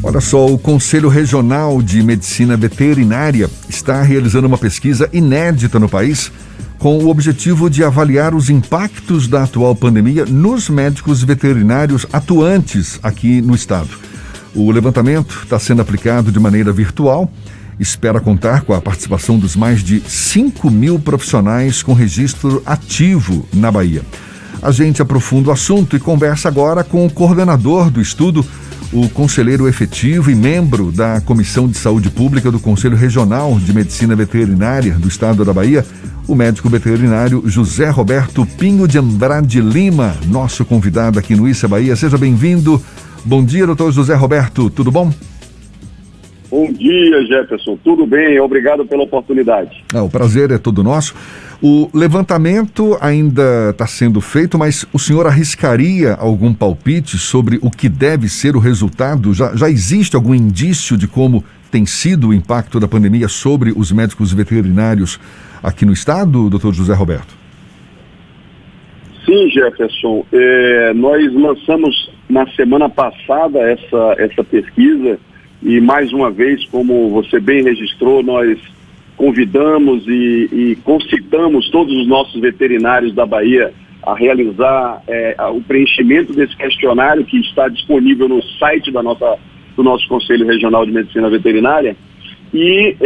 Olha só, o Conselho Regional de Medicina Veterinária está realizando uma pesquisa inédita no país com o objetivo de avaliar os impactos da atual pandemia nos médicos veterinários atuantes aqui no estado. O levantamento está sendo aplicado de maneira virtual, espera contar com a participação dos mais de 5.000 profissionais com registro ativo na Bahia. A gente aprofunda o assunto e conversa agora com o coordenador do estudo, o conselheiro efetivo e membro da Comissão de Saúde Pública do Conselho Regional de Medicina Veterinária do Estado da Bahia, o médico veterinário José Roberto Pinho de Andrade Lima, nosso convidado aqui no Issa Bahia. Seja bem-vindo. Bom dia, doutor José Roberto, tudo bom? Bom dia, Jefferson. Tudo bem? Obrigado pela oportunidade. O prazer é todo nosso. O levantamento ainda está sendo feito, mas o senhor arriscaria algum palpite sobre o que deve ser o resultado? Já existe algum indício de como tem sido o impacto da pandemia sobre os médicos veterinários aqui no estado, doutor José Roberto? Sim, Jefferson. Nós lançamos na semana passada essa pesquisa e, mais uma vez, como você bem registrou, nós convidamos e concitamos todos os nossos veterinários da Bahia a realizar o preenchimento desse questionário que está disponível no site do nosso Conselho Regional de Medicina Veterinária. E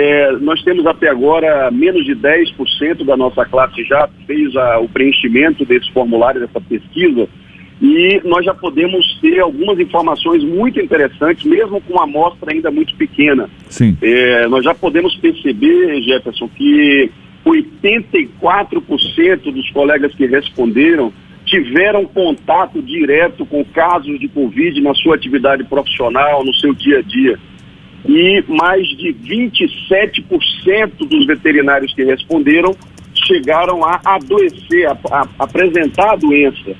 nós temos até agora menos de 10% da nossa classe já fez o preenchimento desse formulário, dessa pesquisa, e nós já podemos ter algumas informações muito interessantes, mesmo com uma amostra ainda muito pequena. Sim. Nós já podemos perceber, Jefferson, que 84% dos colegas que responderam tiveram contato direto com casos de Covid na sua atividade profissional, no seu dia a dia. E mais de 27% dos veterinários que responderam chegaram a adoecer, a apresentar a doença.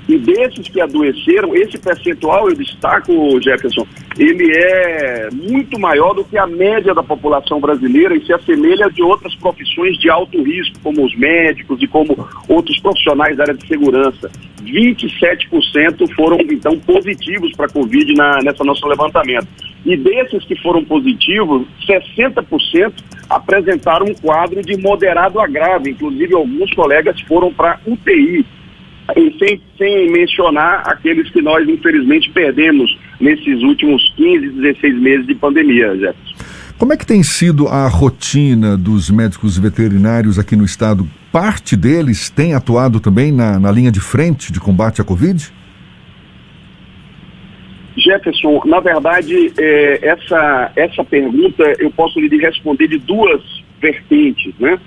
E desses que adoeceram, esse percentual, eu destaco, Jefferson, ele é muito maior do que a média da população brasileira e se assemelha de outras profissões de alto risco, como os médicos e como outros profissionais da área de segurança. 27% foram, então, positivos para a Covid nessa nosso levantamento. E desses que foram positivos, 60% apresentaram um quadro de moderado a grave. Inclusive, alguns colegas foram para UTI. Sem mencionar aqueles que nós, infelizmente, perdemos nesses últimos 15, 16 meses de pandemia, Jefferson. Como é que tem sido a rotina dos médicos veterinários aqui no estado? Parte deles tem atuado também na linha de frente de combate à Covid? Jefferson, na verdade, essa pergunta eu posso lhe responder de duas vertentes, né?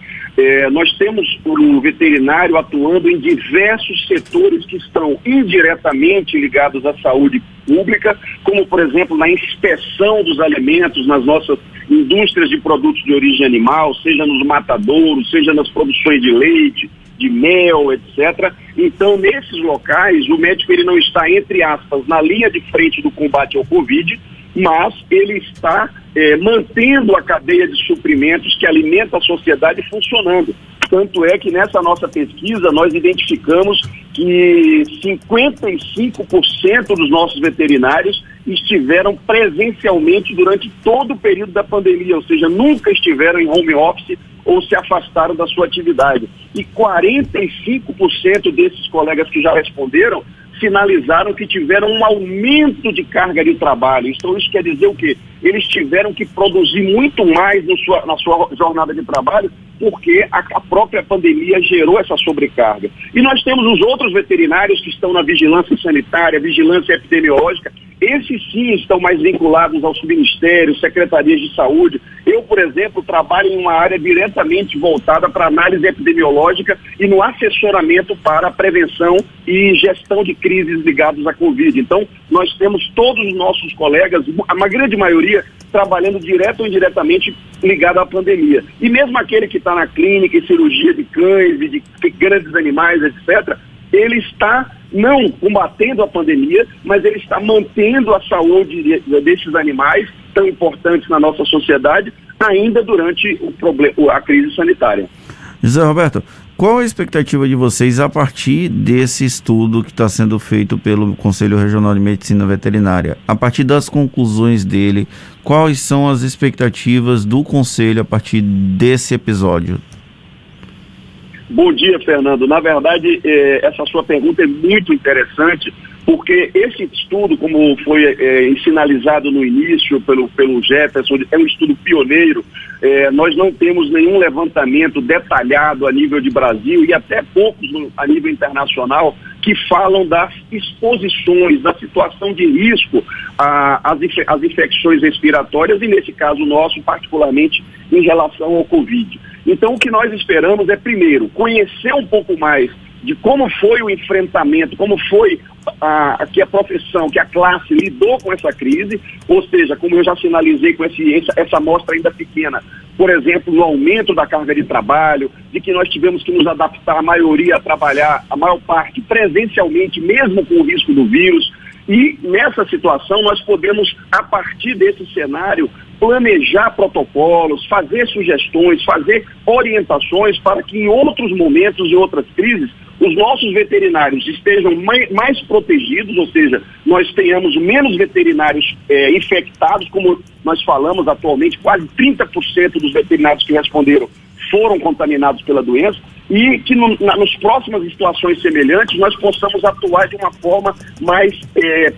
Nós temos um veterinário atuando em diversos setores que estão indiretamente ligados à saúde pública, como, por exemplo, na inspeção dos alimentos nas nossas indústrias de produtos de origem animal, seja nos matadouros, seja nas produções de leite, de mel, etc. Então, nesses locais, o médico ele não está, entre aspas, na linha de frente do combate ao Covid, mas ele está mantendo a cadeia de suprimentos que alimenta a sociedade funcionando. Tanto é que nessa nossa pesquisa nós identificamos que 55% dos nossos veterinários estiveram presencialmente durante todo o período da pandemia, ou seja, nunca estiveram em home office ou se afastaram da sua atividade. E 45% desses colegas que já responderam sinalizaram que tiveram um aumento de carga de trabalho. Então isso quer dizer o quê? Eles tiveram que produzir muito mais na sua jornada de trabalho porque a própria pandemia gerou essa sobrecarga. E nós temos os outros veterinários que estão na vigilância sanitária, vigilância epidemiológica. Esses sim estão mais vinculados ao subministério, secretarias de saúde. Eu, por exemplo, trabalho em uma área diretamente voltada para análise epidemiológica e no assessoramento para a prevenção e gestão de crises ligadas à Covid. Então, nós temos todos os nossos colegas, a grande maioria, trabalhando direto ou indiretamente ligado à pandemia. E mesmo aquele que está na clínica, em cirurgia de cães e de grandes animais, etc., ele está não combatendo a pandemia, mas ele está mantendo a saúde desses animais tão importantes na nossa sociedade, ainda durante a crise sanitária. José Roberto, Qual a expectativa de vocês a partir desse estudo que está sendo feito pelo Conselho Regional de Medicina Veterinária? A partir das conclusões dele, quais são as expectativas do Conselho a partir desse episódio? Bom dia, Fernando. Na verdade, essa sua pergunta é muito interessante, porque esse estudo, como foi sinalizado no início pelo Jefferson, é um estudo pioneiro. Nós não temos nenhum levantamento detalhado a nível de Brasil e até poucos a nível internacional que falam das exposições, da situação de risco às infecções respiratórias e, nesse caso nosso, particularmente em relação ao Covid. Então, o que nós esperamos é, primeiro, conhecer um pouco mais de como foi o enfrentamento, como foi que a profissão, que a classe lidou com essa crise, ou seja, como eu já sinalizei com essa amostra ainda pequena, por exemplo, no aumento da carga de trabalho, de que nós tivemos que nos adaptar, a maioria, a trabalhar, a maior parte, presencialmente, mesmo com o risco do vírus. E nessa situação nós podemos, a partir desse cenário, planejar protocolos, fazer sugestões, fazer orientações para que em outros momentos e outras crises os nossos veterinários estejam mais protegidos, ou seja, nós tenhamos menos veterinários infectados, como nós falamos atualmente, quase 30% dos veterinários que responderam foram contaminados pela doença, e que nas próximas situações semelhantes nós possamos atuar de uma forma mais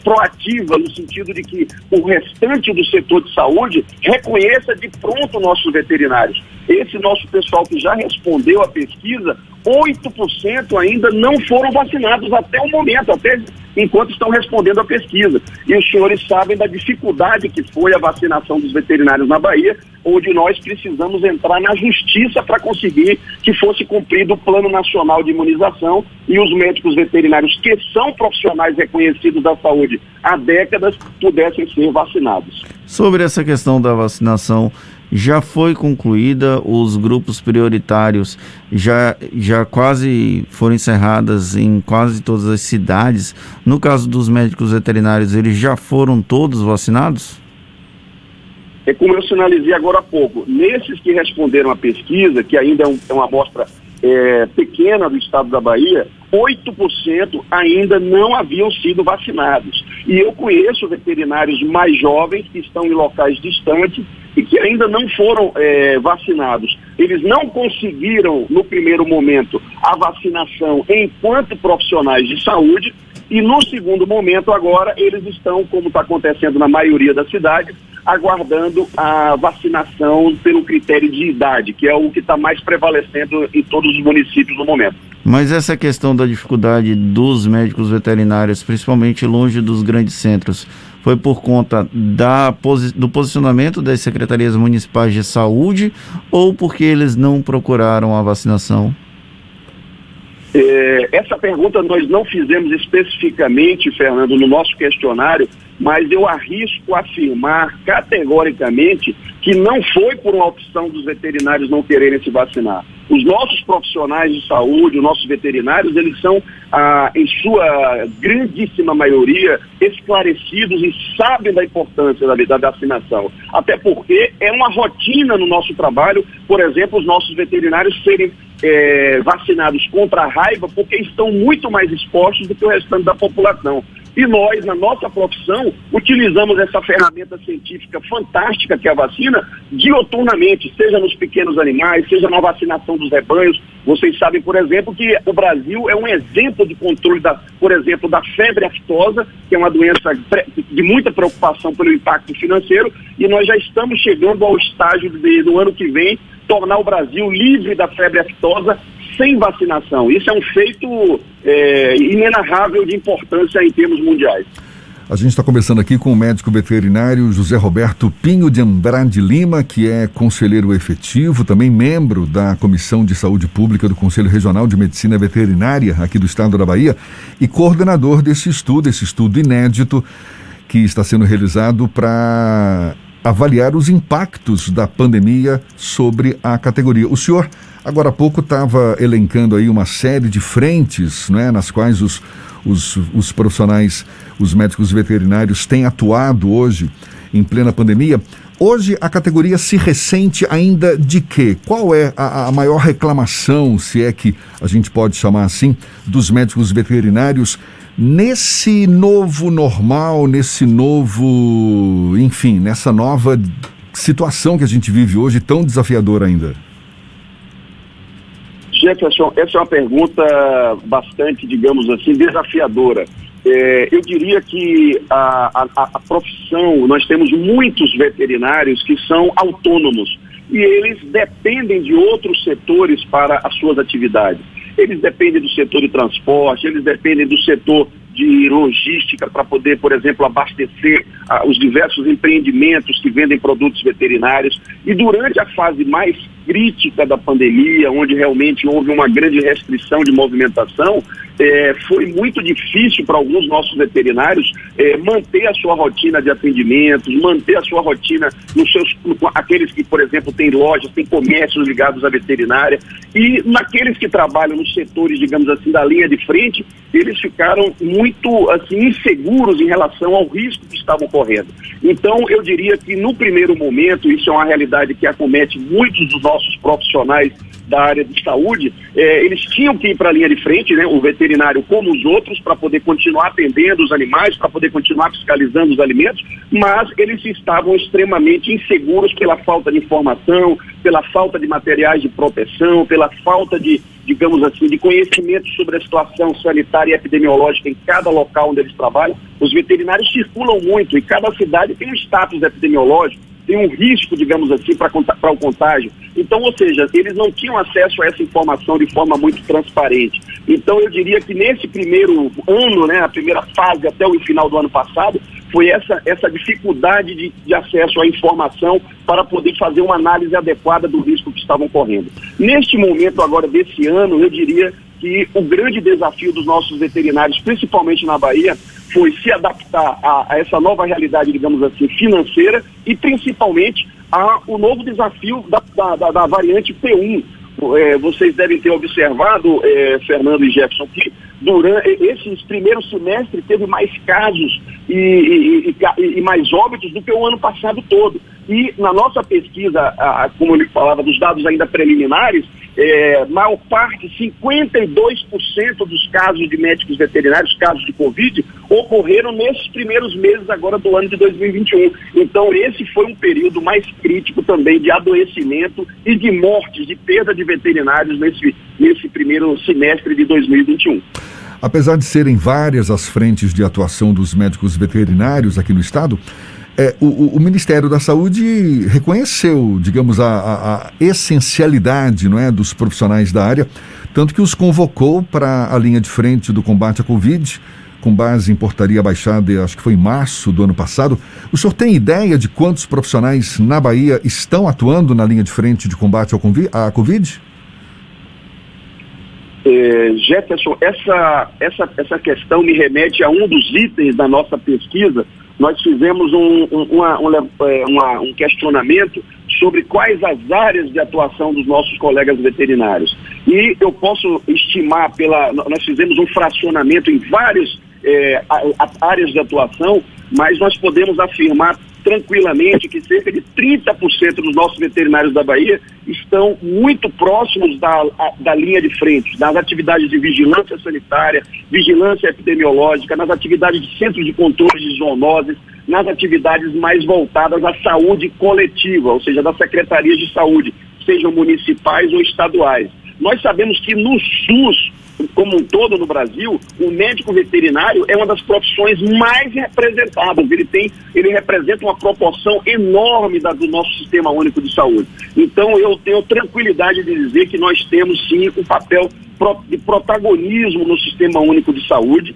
proativa, no sentido de que o restante do setor de saúde reconheça de pronto nossos veterinários. Esse nosso pessoal que já respondeu à pesquisa, 8% ainda não foram vacinados até o momento, até enquanto estão respondendo à pesquisa. E os senhores sabem da dificuldade que foi a vacinação dos veterinários na Bahia, onde nós precisamos entrar na justiça para conseguir que fosse cumprido o Plano Nacional de Imunização e os médicos veterinários, que são profissionais reconhecidos da saúde há décadas, pudessem ser vacinados. Sobre essa questão da vacinação, já foi concluída, os grupos prioritários já quase foram encerradas em quase todas as cidades. No caso dos médicos veterinários, eles já foram todos vacinados? É como eu sinalizei agora há pouco, nesses que responderam à pesquisa, que ainda é uma amostra pequena do estado da Bahia, 8% ainda não haviam sido vacinados. E eu conheço veterinários mais jovens que estão em locais distantes e que ainda não foram vacinados. Eles não conseguiram, no primeiro momento, a vacinação enquanto profissionais de saúde, e no segundo momento agora eles estão, como está acontecendo na maioria das cidades, aguardando a vacinação pelo critério de idade, que é o que está mais prevalecendo em todos os municípios no momento. Mas essa questão da dificuldade dos médicos veterinários, principalmente longe dos grandes centros, foi por conta do posicionamento das secretarias municipais de saúde ou porque eles não procuraram a vacinação? Essa pergunta nós não fizemos especificamente, Fernando, no nosso questionário, mas eu arrisco afirmar categoricamente que não foi por uma opção dos veterinários não quererem se vacinar. Os nossos profissionais de saúde, os nossos veterinários, eles são, em sua grandíssima maioria, esclarecidos e sabem da importância da vacinação. Até porque é uma rotina no nosso trabalho, por exemplo, os nossos veterinários serem vacinados contra a raiva, porque estão muito mais expostos do que o restante da população. E nós, na nossa profissão, utilizamos essa ferramenta científica fantástica que é a vacina dioturnamente, seja nos pequenos animais, seja na vacinação dos rebanhos. Vocês sabem, por exemplo, que o Brasil é um exemplo de controle, por exemplo, da febre aftosa, que é uma doença de muita preocupação pelo impacto financeiro, e nós já estamos chegando ao estágio do ano que vem, tornar o Brasil livre da febre aftosa sem vacinação. Isso é um feito inenarrável de importância em termos mundiais. A gente está conversando aqui com o médico veterinário José Roberto Pinho de Andrade Lima, que é conselheiro efetivo, também membro da Comissão de Saúde Pública do Conselho Regional de Medicina Veterinária aqui do estado da Bahia e coordenador desse estudo inédito que está sendo realizado para avaliar os impactos da pandemia sobre a categoria. O senhor, agora há pouco, estava elencando aí uma série de frentes, né, nas quais os profissionais, os médicos veterinários têm atuado hoje. em plena pandemia. Hoje a categoria se ressente ainda de quê? Qual é a maior reclamação, se é que a gente pode chamar assim, dos médicos veterinários nesse novo normal, nessa nova situação que a gente vive hoje, tão desafiadora ainda? Jefferson, essa é uma pergunta bastante, digamos assim, desafiadora. Eu diria que a profissão, nós temos muitos veterinários que são autônomos e eles dependem de outros setores para as suas atividades. Eles dependem do setor de transporte, eles dependem do setor de logística para poder, por exemplo, abastecer os diversos empreendimentos que vendem produtos veterinários. E durante a fase mais crítica da pandemia, onde realmente houve uma grande restrição de movimentação, foi muito difícil para alguns nossos veterinários manter a sua rotina de atendimentos, manter a sua rotina aqueles que, por exemplo, têm lojas, têm comércios ligados à veterinária, e naqueles que trabalham nos setores, digamos assim, da linha de frente, eles ficaram muito assim, inseguros em relação ao risco que estavam correndo. Então, eu diria que no primeiro momento, isso é uma realidade que acomete muitos dos nossos profissionais da área de saúde, eles tinham que ir para a linha de frente, né, o veterinário como os outros, para poder continuar atendendo os animais, para poder continuar fiscalizando os alimentos, mas eles estavam extremamente inseguros pela falta de informação, pela falta de materiais de proteção, pela falta de, digamos assim, de conhecimento sobre a situação sanitária e epidemiológica em cada local onde eles trabalham. Os veterinários circulam muito e cada cidade tem um status epidemiológico, tem um risco, digamos assim, para o contágio. Então, ou seja, eles não tinham acesso a essa informação de forma muito transparente. Então, eu diria que nesse primeiro ano, né, a primeira fase até o final do ano passado, foi essa dificuldade de acesso à informação para poder fazer uma análise adequada do risco que estavam correndo. Neste momento agora desse ano, eu diria que o grande desafio dos nossos veterinários, principalmente na Bahia, foi se adaptar a essa nova realidade, digamos assim, financeira e principalmente ao novo desafio da variante P1. Vocês devem ter observado, Fernando e Jefferson, que durante esses primeiros semestres teve mais casos e mais óbitos do que o ano passado todo. E na nossa pesquisa, como ele falava, dos dados ainda preliminares, maior parte, 52% dos casos de médicos veterinários, casos de Covid, ocorreram nesses primeiros meses agora do ano de 2021. Então esse foi um período mais crítico também de adoecimento e de mortes, de perda de veterinários nesse primeiro semestre de 2021. Apesar de serem várias as frentes de atuação dos médicos veterinários aqui no estado, o Ministério da Saúde reconheceu, digamos, a essencialidade, não é, dos profissionais da área, tanto que os convocou para a linha de frente do combate à Covid, com base em portaria baixada, acho que foi em março do ano passado. O senhor tem ideia de quantos profissionais na Bahia estão atuando na linha de frente de combate à Covid? Jefferson, essa questão me remete a um dos itens da nossa pesquisa. Nós fizemos um questionamento sobre quais as áreas de atuação dos nossos colegas veterinários. E eu posso estimar, nós fizemos um fracionamento em várias áreas de atuação, mas nós podemos afirmar tranquilamente que cerca de 30% dos nossos veterinários da Bahia estão muito próximos da linha de frente, nas atividades de vigilância sanitária, vigilância epidemiológica, nas atividades de centros de controle de zoonoses, nas atividades mais voltadas à saúde coletiva, ou seja, das secretarias de saúde, sejam municipais ou estaduais. Nós sabemos que no SUS, como um todo no Brasil, o médico veterinário é uma das profissões mais representadas. Ele representa uma proporção enorme do nosso Sistema Único de Saúde. Então, eu tenho tranquilidade de dizer que nós temos, sim, um papel de protagonismo no Sistema Único de Saúde.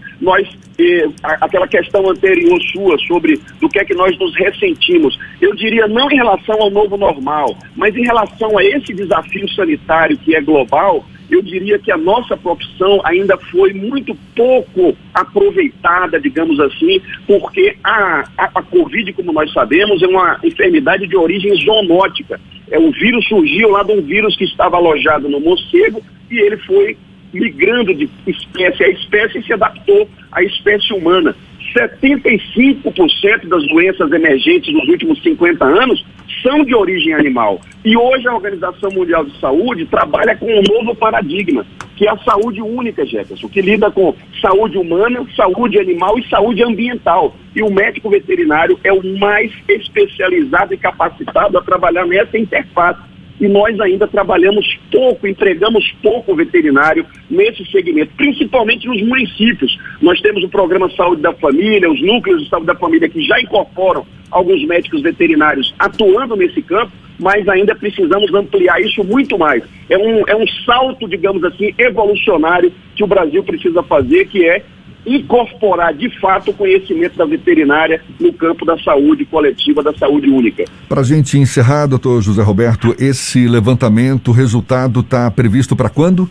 Aquela questão anterior sua sobre do que é que nós nos ressentimos, eu diria não em relação ao novo normal, mas em relação a esse desafio sanitário que é global. Eu diria que a nossa profissão ainda foi muito pouco aproveitada, digamos assim, porque a Covid, como nós sabemos, é uma enfermidade de origem zoonótica. O vírus surgiu lá de um vírus que estava alojado no morcego e ele foi migrando de espécie a espécie e se adaptou à espécie humana. 75% das doenças emergentes nos últimos 50 anos são de origem animal. E hoje a Organização Mundial de Saúde trabalha com um novo paradigma, que é a saúde única, Jefferson, que lida com saúde humana, saúde animal e saúde ambiental. E o médico veterinário é o mais especializado e capacitado a trabalhar nessa interface. E nós ainda trabalhamos pouco, empregamos pouco veterinário nesse segmento, principalmente nos municípios. Nós temos o programa Saúde da Família, os núcleos de saúde da família que já incorporam alguns médicos veterinários atuando nesse campo, mas ainda precisamos ampliar isso muito mais. É um salto, digamos assim, evolucionário que o Brasil precisa fazer, que é incorporar de fato o conhecimento da veterinária no campo da saúde coletiva, da saúde única. Para a gente encerrar, doutor José Roberto, esse levantamento, o resultado está previsto para quando?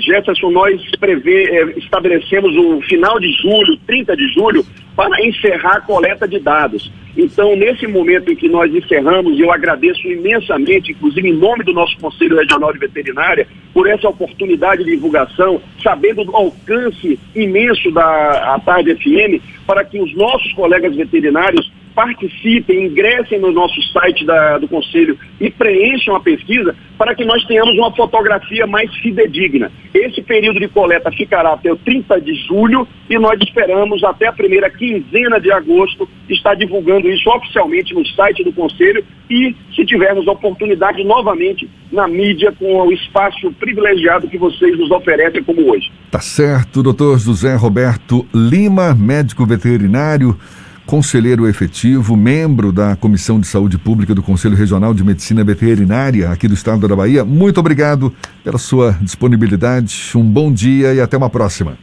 Jefferson, nós estabelecemos o final de julho, 30 de julho, para encerrar a coleta de dados. Então, nesse momento em que nós encerramos, e eu agradeço imensamente, inclusive em nome do nosso Conselho Regional de Veterinária, por essa oportunidade de divulgação, sabendo do alcance imenso da Tarde FM, para que os nossos colegas veterinários participem, ingressem no nosso site do Conselho e preencham a pesquisa para que nós tenhamos uma fotografia mais fidedigna. Esse período de coleta ficará até o 30 de julho e nós esperamos até a primeira quinzena de agosto estar divulgando isso oficialmente no site do Conselho e, se tivermos a oportunidade, novamente na mídia com o espaço privilegiado que vocês nos oferecem como hoje. Tá certo, doutor José Roberto Lima, médico veterinário, conselheiro efetivo, membro da Comissão de Saúde Pública do Conselho Regional de Medicina Veterinária aqui do estado da Bahia. Muito obrigado pela sua disponibilidade, um bom dia e até uma próxima.